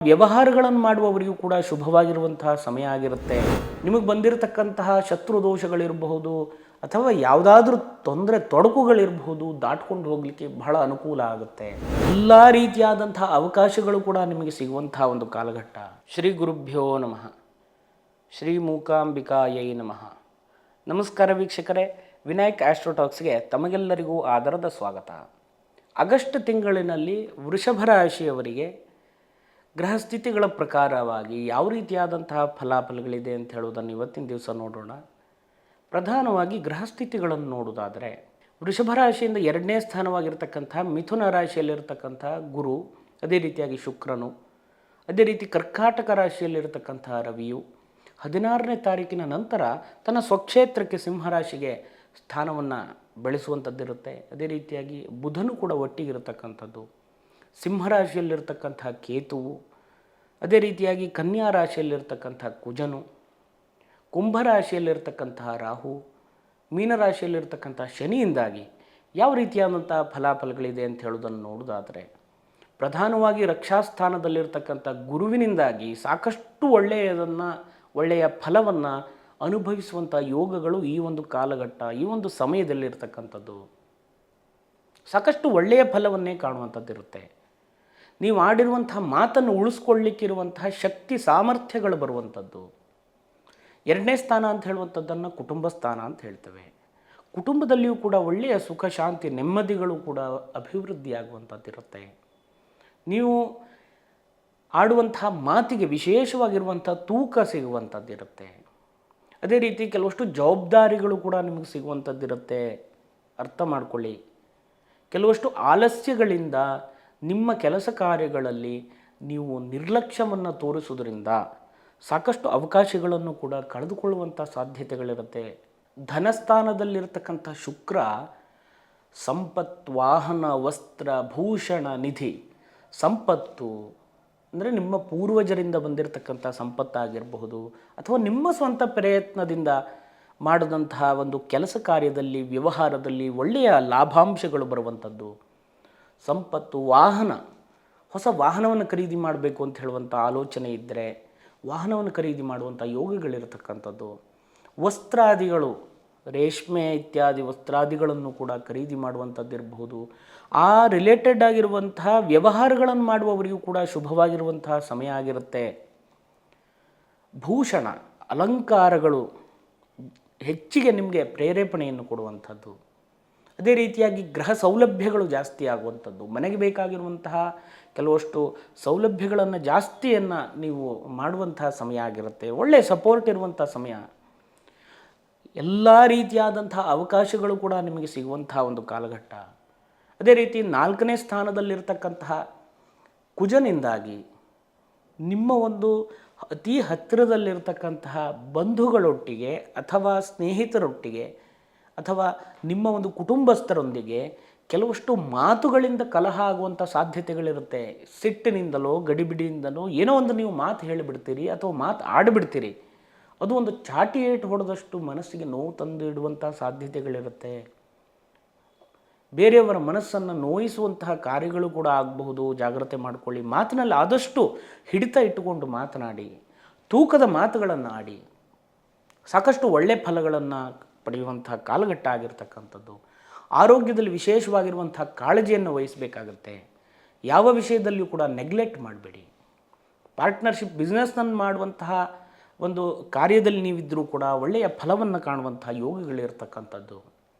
ವ್ಯವಹಾರಗಳನ್ನು ಮಾಡುವವರಿಗೂ ಕೂಡ ಶುಭವಾಗಿರುವಂತಹ ಸಮಯ ಆಗಿರುತ್ತೆ. ನಿಮಗೆ ಬಂದಿರತಕ್ಕಂತಹ ಶತ್ರು ದೋಷಗಳಿರಬಹುದು ಅಥವಾ ಯಾವುದಾದ್ರೂ ತೊಂದರೆ ತೊಡಕುಗಳಿರಬಹುದು, ದಾಟ್ಕೊಂಡು ಹೋಗಲಿಕ್ಕೆ ಬಹಳ ಅನುಕೂಲ ಆಗುತ್ತೆ. ಎಲ್ಲ ರೀತಿಯಾದಂತಹ ಅವಕಾಶಗಳು ಕೂಡ ನಿಮಗೆ ಸಿಗುವಂತಹ ಒಂದು ಕಾಲಘಟ್ಟ. ಶ್ರೀ ಗುರುಭ್ಯೋ ನಮಃ. ಶ್ರೀ ಮೂಕಾಂಬಿಕಾಯೈ ನಮಃ. ನಮಸ್ಕಾರ ವೀಕ್ಷಕರೇ, ವಿನಾಯಕ್ ಆಸ್ಟ್ರೋಟಾಕ್ಸ್ಗೆ ತಮಗೆಲ್ಲರಿಗೂ ಆದರದ ಸ್ವಾಗತ. ಆಗಸ್ಟ್ ತಿಂಗಳಿನಲ್ಲಿ ವೃಷಭ ರಾಶಿಯವರಿಗೆ ಗ್ರಹಸ್ಥಿತಿಗಳ ಪ್ರಕಾರವಾಗಿ ಯಾವ ರೀತಿಯಾದಂತಹ ಫಲಾಫಲಗಳಿದೆ ಅಂತ ಹೇಳುವುದನ್ನು ಇವತ್ತಿನ ದಿವಸ ನೋಡೋಣ. ಪ್ರಧಾನವಾಗಿ ಗ್ರಹಸ್ಥಿತಿಗಳನ್ನು ನೋಡುವುದಾದರೆ, ವೃಷಭ ರಾಶಿಯಿಂದ 2ನೇ ಸ್ಥಾನವಾಗಿರ್ತಕ್ಕಂಥ ಮಿಥುನ ರಾಶಿಯಲ್ಲಿರ್ತಕ್ಕಂಥ ಗುರು, ಅದೇ ರೀತಿಯಾಗಿ ಶುಕ್ರನು, ಅದೇ ರೀತಿ ಕರ್ಕಾಟಕ ರಾಶಿಯಲ್ಲಿರ್ತಕ್ಕಂಥ ರವಿಯು 16ನೇ ತಾರೀಕಿನ ನಂತರ ತನ್ನ ಸ್ವಕ್ಷೇತ್ರಕ್ಕೆ ಸಿಂಹರಾಶಿಗೆ ಸ್ಥಾನವನ್ನು ಬೆಳೆಸುವಂಥದ್ದಿರುತ್ತೆ. ಅದೇ ರೀತಿಯಾಗಿ ಬುಧನು ಕೂಡ ಒಟ್ಟಿಗಿರತಕ್ಕಂಥದ್ದು, ಸಿಂಹರಾಶಿಯಲ್ಲಿರ್ತಕ್ಕಂಥ ಕೇತುವು, ಅದೇ ರೀತಿಯಾಗಿ ಕನ್ಯಾ ರಾಶಿಯಲ್ಲಿರ್ತಕ್ಕಂಥ ಕುಜನು, ಕುಂಭರಾಶಿಯಲ್ಲಿರ್ತಕ್ಕಂತಹ ರಾಹು, ಮೀನರಾಶಿಯಲ್ಲಿರ್ತಕ್ಕಂಥ ಶನಿಯಿಂದಾಗಿ ಯಾವ ರೀತಿಯಾದಂಥ ಫಲಾಫಲಗಳಿದೆ ಅಂತ ಹೇಳೋದನ್ನು ನೋಡೋದಾದರೆ, ಪ್ರಧಾನವಾಗಿ ರಕ್ಷಾಸ್ಥಾನದಲ್ಲಿರ್ತಕ್ಕಂಥ ಗುರುವಿನಿಂದಾಗಿ ಸಾಕಷ್ಟು ಒಳ್ಳೆಯ ಫಲವನ್ನು ಅನುಭವಿಸುವಂಥ ಯೋಗಗಳು ಈ ಒಂದು ಕಾಲಘಟ್ಟ, ಈ ಒಂದು ಸಮಯದಲ್ಲಿರ್ತಕ್ಕಂಥದ್ದು ಸಾಕಷ್ಟು ಒಳ್ಳೆಯ ಫಲವನ್ನೇ ಕಾಣುವಂಥದ್ದಿರುತ್ತೆ. ನೀವು ಆಡಿರುವಂಥ ಮಾತನ್ನು ಉಳಿಸ್ಕೊಳ್ಳಿಕ್ಕಿರುವಂತಹ ಶಕ್ತಿ ಸಾಮರ್ಥ್ಯಗಳು ಬರುವಂಥದ್ದು. 2ನೇ ಸ್ಥಾನ ಅಂತ ಹೇಳುವಂಥದ್ದನ್ನು ಕುಟುಂಬ ಸ್ಥಾನ ಅಂತ ಹೇಳ್ತೇವೆ. ಕುಟುಂಬದಲ್ಲಿಯೂ ಕೂಡ ಒಳ್ಳೆಯ ಸುಖ ಶಾಂತಿ ನೆಮ್ಮದಿಗಳು ಕೂಡ ಅಭಿವೃದ್ಧಿಯಾಗುವಂಥದ್ದಿರುತ್ತೆ. ನೀವು ಆಡುವಂತಹ ಮಾತಿಗೆ ವಿಶೇಷವಾಗಿರುವಂಥ ತೂಕ ಸಿಗುವಂಥದ್ದಿರುತ್ತೆ. ಅದೇ ರೀತಿ ಕೆಲವಷ್ಟು ಜವಾಬ್ದಾರಿಗಳು ಕೂಡ ನಿಮಗೆ ಸಿಗುವಂಥದ್ದಿರುತ್ತೆ. ಅರ್ಥ ಮಾಡ್ಕೊಳ್ಳಿ. ಕೆಲವಷ್ಟು ಆಲಸ್ಯಗಳಿಂದ ನಿಮ್ಮ ಕೆಲಸ ಕಾರ್ಯಗಳಲ್ಲಿ ನೀವು ನಿರ್ಲಕ್ಷ್ಯವನ್ನು ತೋರಿಸುವುದರಿಂದ ಸಾಕಷ್ಟು ಅವಕಾಶಗಳನ್ನು ಕೂಡ ಕಳೆದುಕೊಳ್ಳುವಂಥ ಸಾಧ್ಯತೆಗಳಿರುತ್ತೆ. ಧನಸ್ಥಾನದಲ್ಲಿರ್ತಕ್ಕಂಥ ಶುಕ್ರ ಸಂಪತ್ತು, ವಾಹನ, ವಸ್ತ್ರ, ಭೂಷಣ, ನಿಧಿ, ಸಂಪತ್ತು ಅಂದರೆ ನಿಮ್ಮ ಪೂರ್ವಜರಿಂದ ಬಂದಿರತಕ್ಕಂಥ ಸಂಪತ್ತಾಗಿರಬಹುದು ಅಥವಾ ನಿಮ್ಮ ಸ್ವಂತ ಪ್ರಯತ್ನದಿಂದ ಮಾಡಿದಂತಹ ಒಂದು ಕೆಲಸ ಕಾರ್ಯದಲ್ಲಿ, ವ್ಯವಹಾರದಲ್ಲಿ ಒಳ್ಳೆಯ ಲಾಭಾಂಶಗಳು ಬರುವಂಥದ್ದು. ಸಂಪತ್ತು, ವಾಹನ, ಹೊಸ ವಾಹನವನ್ನು ಖರೀದಿ ಮಾಡಬೇಕು ಅಂತ ಹೇಳುವಂಥ ಆಲೋಚನೆ ಇದ್ದರೆ ವಾಹನವನ್ನು ಖರೀದಿ ಮಾಡುವಂಥ ಯೋಗಗಳಿರತಕ್ಕಂಥದ್ದು. ವಸ್ತ್ರಾದಿಗಳು, ರೇಷ್ಮೆ ಇತ್ಯಾದಿ ವಸ್ತ್ರಾದಿಗಳನ್ನು ಕೂಡ ಖರೀದಿ ಮಾಡುವಂಥದ್ದಿರಬಹುದು. ಆ ರಿಲೇಟೆಡ್ ಆಗಿರುವಂತಹ ವ್ಯವಹಾರಗಳನ್ನು ಮಾಡುವವರಿಗೂ ಕೂಡ ಶುಭವಾಗಿರುವಂತಹ ಸಮಯ ಆಗಿರುತ್ತೆ. ಭೂಷಣ, ಅಲಂಕಾರಗಳು ಹೆಚ್ಚಿಗೆ ನಿಮಗೆ ಪ್ರೇರೇಪಣೆಯನ್ನು ಕೊಡುವಂಥದ್ದು. ಅದೇ ರೀತಿಯಾಗಿ ಗೃಹ ಸೌಲಭ್ಯಗಳು ಜಾಸ್ತಿ ಆಗುವಂಥದ್ದು. ಮನೆಗೆ ಬೇಕಾಗಿರುವಂತಹ ಕೆಲವಷ್ಟು ಸೌಲಭ್ಯಗಳನ್ನು ಜಾಸ್ತಿಯನ್ನು ನೀವು ಮಾಡುವಂತಹ ಸಮಯ ಆಗಿರುತ್ತೆ. ಒಳ್ಳೆಯ ಸಪೋರ್ಟ್ ಇರುವಂಥ ಸಮಯ. ಎಲ್ಲ ರೀತಿಯಾದಂತಹ ಅವಕಾಶಗಳು ಕೂಡ ನಿಮಗೆ ಸಿಗುವಂತಹ ಒಂದು ಕಾಲಘಟ್ಟ. ಅದೇ ರೀತಿ 4ನೇ ಸ್ಥಾನದಲ್ಲಿರ್ತಕ್ಕಂತಹ ಕುಜನಿಂದಾಗಿ ನಿಮ್ಮ ಒಂದು ಅತಿ ಹತ್ತಿರದಲ್ಲಿರ್ತಕ್ಕಂತಹ ಬಂಧುಗಳೊಟ್ಟಿಗೆ ಅಥವಾ ಸ್ನೇಹಿತರೊಟ್ಟಿಗೆ ಅಥವಾ ನಿಮ್ಮ ಒಂದು ಕುಟುಂಬಸ್ಥರೊಂದಿಗೆ ಕೆಲವಷ್ಟು ಮಾತುಗಳಿಂದ ಕಲಹ ಆಗುವಂಥ ಸಾಧ್ಯತೆಗಳಿರುತ್ತೆ. ಸಿಟ್ಟಿನಿಂದಲೋ ಗಡಿಬಿಡಿಯಿಂದಲೋ ಏನೋ ಒಂದು ನೀವು ಮಾತು ಹೇಳಿಬಿಡ್ತೀರಿ ಅಥವಾ ಮಾತು ಆಡಿಬಿಡ್ತೀರಿ. ಅದು ಒಂದು ಚಾಟಿ ಏಟು ಹೊಡೆದಷ್ಟು ಮನಸ್ಸಿಗೆ ನೋವು ತಂದು ಇಡುವಂಥ ಸಾಧ್ಯತೆಗಳಿರುತ್ತೆ. ಬೇರೆಯವರ ಮನಸ್ಸನ್ನು ನೋಯಿಸುವಂತಹ ಕಾರ್ಯಗಳು ಕೂಡ ಆಗಬಹುದು. ಜಾಗ್ರತೆ ಮಾಡಿಕೊಳ್ಳಿ. ಮಾತಿನಲ್ಲಿ ಆದಷ್ಟು ಹಿಡಿತ ಇಟ್ಟುಕೊಂಡು ಮಾತನಾಡಿ, ತೂಕದ ಮಾತುಗಳನ್ನು ಆಡಿ ಸಾಕಷ್ಟು ಒಳ್ಳೆಯ ಫಲಗಳನ್ನು ಪಡೆಯುವಂತಹ ಕಾಲಘಟ್ಟ ಆಗಿರ್ತಕ್ಕಂಥದ್ದು. ಆರೋಗ್ಯದಲ್ಲಿ ವಿಶೇಷವಾಗಿರುವಂತಹ ಕಾಳಜಿಯನ್ನು ವಹಿಸಬೇಕಾಗತ್ತೆ. ಯಾವ ವಿಷಯದಲ್ಲಿಯೂ ಕೂಡ ನೆಗ್ಲೆಕ್ಟ್ ಮಾಡಬೇಡಿ. ಪಾರ್ಟ್ನರ್ಶಿಪ್, ಬಿಸ್ನೆಸ್ನನ್ನು ಮಾಡುವಂತಹ ಒಂದು ಕಾರ್ಯದಲ್ಲಿ ನೀವಿದ್ದರೂ ಕೂಡ ಒಳ್ಳೆಯ ಫಲವನ್ನು ಕಾಣುವಂತಹ ಯೋಗಗಳಿರ್ತಕ್ಕಂಥದ್ದು.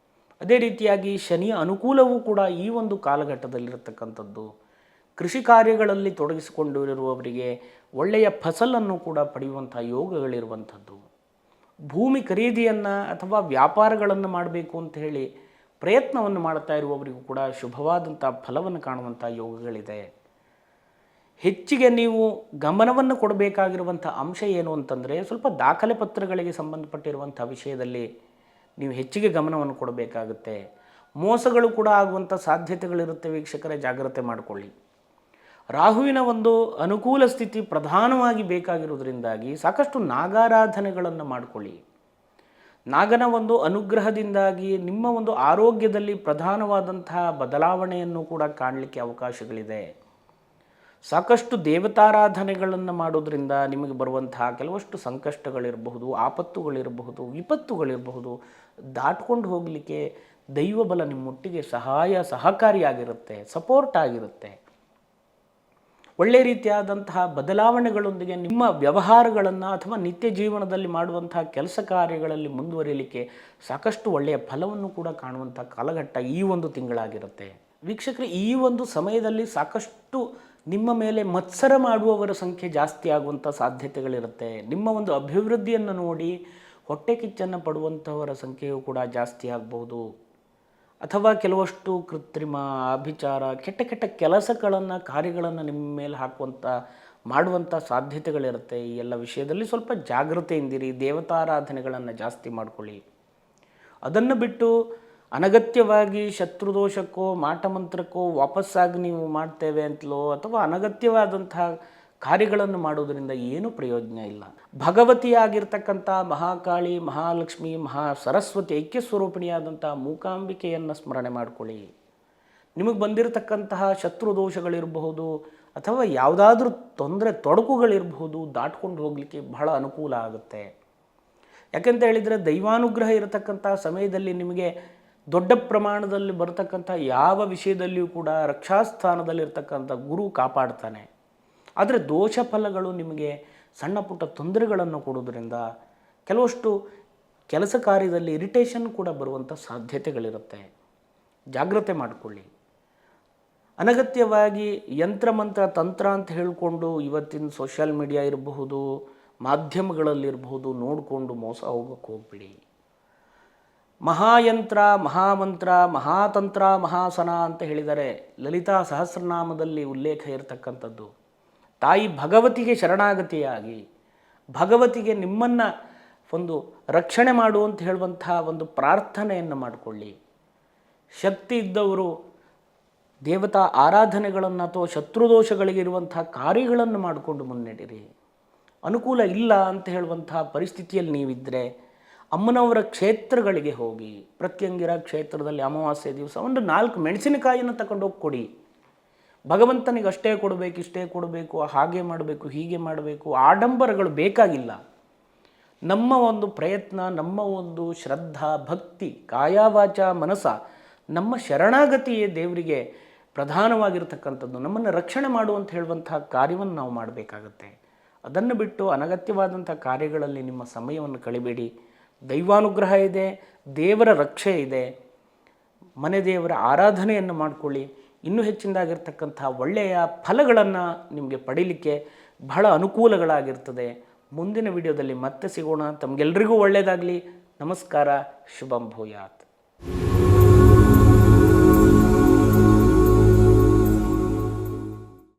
ಅದೇ ರೀತಿಯಾಗಿ ಶನಿಯ ಅನುಕೂಲವೂ ಕೂಡ ಈ ಒಂದು ಕಾಲಘಟ್ಟದಲ್ಲಿರತಕ್ಕಂಥದ್ದು. ಕೃಷಿ ಕಾರ್ಯಗಳಲ್ಲಿ ತೊಡಗಿಸಿಕೊಂಡಿರುವವರಿಗೆ ಒಳ್ಳೆಯ ಫಸಲನ್ನು ಕೂಡ ಪಡೆಯುವಂಥ ಯೋಗಗಳಿರುವಂಥದ್ದು. ಭೂಮಿ ಖರೀದಿಯನ್ನು ಅಥವಾ ವ್ಯಾಪಾರಗಳನ್ನು ಮಾಡಬೇಕು ಅಂತ ಹೇಳಿ ಪ್ರಯತ್ನವನ್ನು ಮಾಡ್ತಾ ಇರುವವರಿಗೂ ಕೂಡ ಶುಭವಾದಂಥ ಫಲವನ್ನು ಕಾಣುವಂಥ ಯೋಗಗಳಿದೆ. ಹೆಚ್ಚಿಗೆ ನೀವು ಗಮನವನ್ನು ಕೊಡಬೇಕಾಗಿರುವಂಥ ಅಂಶ ಏನು ಅಂತಂದರೆ, ಸ್ವಲ್ಪ ದಾಖಲೆ ಪತ್ರಗಳಿಗೆ ಸಂಬಂಧಪಟ್ಟಿರುವಂಥ ವಿಷಯದಲ್ಲಿ ನೀವು ಹೆಚ್ಚಿಗೆ ಗಮನವನ್ನು ಕೊಡಬೇಕಾಗುತ್ತೆ. ಮೋಸಗಳು ಕೂಡ ಆಗುವಂಥ ಸಾಧ್ಯತೆಗಳಿರುತ್ತೆ. ವೀಕ್ಷಕರೇ, ಜಾಗ್ರತೆ ಮಾಡಿಕೊಳ್ಳಿ. ರಾಹುವಿನ ಒಂದು ಅನುಕೂಲ ಸ್ಥಿತಿ ಪ್ರಧಾನವಾಗಿ ಬೇಕಾಗಿರುವುದರಿಂದಾಗಿ ಸಾಕಷ್ಟು ನಾಗಾರಾಧನೆಗಳನ್ನು ಮಾಡಿಕೊಳ್ಳಿ. ನಾಗನ ಒಂದು ಅನುಗ್ರಹದಿಂದಾಗಿ ನಿಮ್ಮ ಒಂದು ಆರೋಗ್ಯದಲ್ಲಿ ಪ್ರಧಾನವಾದಂತಹ ಬದಲಾವಣೆಯನ್ನು ಕೂಡ ಕಾಣಲಿಕ್ಕೆ ಅವಕಾಶಗಳಿದೆ. ಸಾಕಷ್ಟು ದೇವತಾರಾಧನೆಗಳನ್ನು ಮಾಡೋದ್ರಿಂದ ನಿಮಗೆ ಬರುವಂತಹ ಕೆಲವಷ್ಟು ಸಂಕಷ್ಟಗಳಿರಬಹುದು, ಆಪತ್ತುಗಳಿರಬಹುದು, ವಿಪತ್ತುಗಳಿರಬಹುದು, ದಾಟ್ಕೊಂಡು ಹೋಗಲಿಕ್ಕೆ ದೈವಬಲ ನಿಮ್ಮೊಟ್ಟಿಗೆ ಸಹಕಾರಿಯಾಗಿರುತ್ತೆ, ಸಪೋರ್ಟ್ ಆಗಿರುತ್ತೆ. ಒಳ್ಳೆ ರೀತಿಯಾದಂತಹ ಬದಲಾವಣೆಗಳೊಂದಿಗೆ ನಿಮ್ಮ ವ್ಯವಹಾರಗಳನ್ನು ಅಥವಾ ನಿತ್ಯ ಜೀವನದಲ್ಲಿ ಮಾಡುವಂತಹ ಕೆಲಸ ಕಾರ್ಯಗಳಲ್ಲಿ ಮುಂದುವರಿಯಲಿಕ್ಕೆ ಸಾಕಷ್ಟು ಒಳ್ಳೆಯ ಫಲವನ್ನು ಕೂಡ ಕಾಣುವಂಥ ಕಾಲಘಟ್ಟ ಈ ಒಂದು ತಿಂಗಳಾಗಿರುತ್ತೆ. ವೀಕ್ಷಕರೇ, ಈ ಒಂದು ಸಮಯದಲ್ಲಿ ಸಾಕಷ್ಟು ನಿಮ್ಮ ಮೇಲೆ ಮತ್ಸರ ಮಾಡುವವರ ಸಂಖ್ಯೆ ಜಾಸ್ತಿ ಆಗುವಂಥ ಸಾಧ್ಯತೆಗಳಿರುತ್ತೆ. ನಿಮ್ಮ ಒಂದು ಅಭಿವೃದ್ಧಿಯನ್ನು ನೋಡಿ ಹೊಟ್ಟೆ ಕಿಚ್ಚನ್ನು ಪಡುವಂಥವರ ಸಂಖ್ಯೆಯು ಕೂಡ ಜಾಸ್ತಿ ಆಗ್ಬೋದು. ಅಥವಾ ಕೆಲವಷ್ಟು ಕೃತ್ರಿಮ, ಅಭಿಚಾರ, ಕೆಟ್ಟ ಕೆಟ್ಟ ಕೆಲಸಗಳನ್ನು, ಕಾರ್ಯಗಳನ್ನು ನಿಮ್ಮ ಮೇಲೆ ಮಾಡುವಂಥ ಸಾಧ್ಯತೆಗಳಿರುತ್ತೆ. ಈ ಎಲ್ಲ ವಿಷಯದಲ್ಲಿ ಸ್ವಲ್ಪ ಜಾಗೃತೆಯಿಂದಿರಿ. ದೇವತಾರಾಧನೆಗಳನ್ನು ಜಾಸ್ತಿ ಮಾಡಿಕೊಳ್ಳಿ. ಅದನ್ನು ಬಿಟ್ಟು ಅನಗತ್ಯವಾಗಿ ಶತ್ರುದೋಷಕ್ಕೋ ಮಾಟಮಂತ್ರಕ್ಕೋ ವಾಪಸ್ಸಾಗಿ ನೀವು ಮಾಡ್ತೇವೆ ಅಂತಲೋ ಅಥವಾ ಅನಗತ್ಯವಾದಂತಹ ಕಾರ್ಯಗಳನ್ನು ಮಾಡೋದರಿಂದ ಏನೂ ಪ್ರಯೋಜನ ಇಲ್ಲ. ಭಗವತಿಯಾಗಿರ್ತಕ್ಕಂಥ ಮಹಾಕಾಳಿ, ಮಹಾಲಕ್ಷ್ಮಿ, ಸರಸ್ವತಿ ಐಕ್ಯ ಸ್ವರೂಪಿಣಿಯಾದಂಥ ಮೂಕಾಂಬಿಕೆಯನ್ನು ಸ್ಮರಣೆ ಮಾಡಿಕೊಳ್ಳಿ. ನಿಮಗೆ ಬಂದಿರತಕ್ಕಂತಹ ಶತ್ರುದೋಷಗಳಿರಬಹುದು ಅಥವಾ ಯಾವುದಾದ್ರೂ ತೊಡಕುಗಳಿರಬಹುದು, ದಾಟ್ಕೊಂಡು ಹೋಗಲಿಕ್ಕೆ ಬಹಳ ಅನುಕೂಲ ಆಗುತ್ತೆ. ಯಾಕೆಂತ ಹೇಳಿದರೆ ದೈವಾನುಗ್ರಹ ಇರತಕ್ಕಂಥ ಸಮಯದಲ್ಲಿ ನಿಮಗೆ ದೊಡ್ಡ ಪ್ರಮಾಣದಲ್ಲಿ ಬರತಕ್ಕಂಥ ಯಾವ ವಿಷಯದಲ್ಲಿಯೂ ಕೂಡ ರಕ್ಷಾಸ್ಥಾನದಲ್ಲಿರ್ತಕ್ಕಂಥ ಗುರು ಕಾಪಾಡ್ತಾನೆ. ಆದರೆ ದೋಷ ಫಲಗಳು ನಿಮಗೆ ಸಣ್ಣ ಪುಟ್ಟ ತೊಂದರೆಗಳನ್ನು ಕೊಡೋದ್ರಿಂದ ಕೆಲವಷ್ಟು ಕೆಲಸ ಕಾರ್ಯದಲ್ಲಿ ಇರಿಟೇಷನ್ ಕೂಡ ಬರುವಂಥ ಸಾಧ್ಯತೆಗಳಿರುತ್ತೆ. ಜಾಗ್ರತೆ ಮಾಡಿಕೊಳ್ಳಿ. ಅನಗತ್ಯವಾಗಿ ಯಂತ್ರಮಂತ್ರ ತಂತ್ರ ಅಂತ ಹೇಳಿಕೊಂಡು ಇವತ್ತಿನ ಸೋಷಿಯಲ್ ಮೀಡಿಯಾ ಇರಬಹುದು, ಮಾಧ್ಯಮಗಳಲ್ಲಿರಬಹುದು ನೋಡಿಕೊಂಡು ಮೋಸ ಹೋಗೋಕ್ಕೆ ಹೋಗ್ಬಿಡಿ. ಮಹಾಯಂತ್ರ, ಮಹಾಮಂತ್ರ, ಮಹಾತಂತ್ರ, ಮಹಾಸನ ಅಂತ ಹೇಳಿದರೆ ಲಲಿತಾ ಸಹಸ್ರನಾಮದಲ್ಲಿ ಉಲ್ಲೇಖ ಇರತಕ್ಕಂಥದ್ದು. ತಾಯಿ ಭಗವತಿಗೆ ಶರಣಾಗತಿಯಾಗಿ ಭಗವತಿಗೆ ನಿಮ್ಮನ್ನು ಒಂದು ರಕ್ಷಣೆ ಮಾಡುವಂತ ಹೇಳುವಂಥ ಒಂದು ಪ್ರಾರ್ಥನೆಯನ್ನು ಮಾಡಿಕೊಳ್ಳಿ. ಶಕ್ತಿ ಇದ್ದವರು ದೇವತಾ ಆರಾಧನೆಗಳನ್ನು ಅಥವಾ ಶತ್ರುದೋಷಗಳಿಗಿರುವಂಥ ಕಾರ್ಯಗಳನ್ನು ಮಾಡಿಕೊಂಡು ಮುನ್ನಡೆಯಿರಿ. ಅನುಕೂಲ ಇಲ್ಲ ಅಂತ ಹೇಳುವಂಥ ಪರಿಸ್ಥಿತಿಯಲ್ಲಿ ನೀವಿದ್ದರೆ ಅಮ್ಮನವರ ಕ್ಷೇತ್ರಗಳಿಗೆ ಹೋಗಿ, ಪ್ರತ್ಯಂಗಿರ ಕ್ಷೇತ್ರದಲ್ಲಿ ಅಮಾವಾಸ್ಯೆ ದಿವಸ ಒಂದು 4 ಮೆಣಸಿನಕಾಯಿಯನ್ನು ತಗೊಂಡೋಗಿ ಕೊಡಿ. ಭಗವಂತನಿಗೆ ಅಷ್ಟೇ ಕೊಡಬೇಕು, ಇಷ್ಟೇ ಕೊಡಬೇಕು, ಹಾಗೆ ಮಾಡಬೇಕು, ಹೀಗೆ ಮಾಡಬೇಕು, ಆಡಂಬರಗಳು ಬೇಕಾಗಿಲ್ಲ. ನಮ್ಮ ಒಂದು ಪ್ರಯತ್ನ, ನಮ್ಮ ಒಂದು ಶ್ರದ್ಧಾ ಭಕ್ತಿ, ಕಾಯವಾಚ ಮನಸ, ನಮ್ಮ ಶರಣಾಗತಿಯೇ ದೇವರಿಗೆ ಪ್ರಧಾನವಾಗಿರ್ತಕ್ಕಂಥದ್ದು. ನಮ್ಮನ್ನು ರಕ್ಷಣೆ ಮಾಡುವಂತ ಹೇಳುವಂತಹ ಕಾರ್ಯವನ್ನು ನಾವು ಮಾಡಬೇಕಾಗತ್ತೆ. ಅದನ್ನು ಬಿಟ್ಟು ಅನಗತ್ಯವಾದಂಥ ಕಾರ್ಯಗಳಲ್ಲಿ ನಿಮ್ಮ ಸಮಯವನ್ನು ಕಳಿಬೇಡಿ. ದೈವಾನುಗ್ರಹ ಇದೆ, ದೇವರ ರಕ್ಷೆ ಇದೆ. ಮನೆ ದೇವರ ಆರಾಧನೆಯನ್ನು ಮಾಡಿಕೊಳ್ಳಿ. ಇನ್ನೂ ಹೆಚ್ಚಿನದಾಗಿರ್ತಕ್ಕಂಥ ಒಳ್ಳೆಯ ಫಲಗಳನ್ನು ನಿಮಗೆ ಪಡೀಲಿಕ್ಕೆ ಬಹಳ ಅನುಕೂಲಗಳಾಗಿರ್ತದೆ. ಮುಂದಿನ ವಿಡಿಯೋದಲ್ಲಿ ಮತ್ತೆ ಸಿಗೋಣ. ತಮಗೆಲ್ಲರಿಗೂ ಒಳ್ಳೆಯದಾಗಲಿ. ನಮಸ್ಕಾರ. ಶುಭಂ ಭೂಯಾತ್.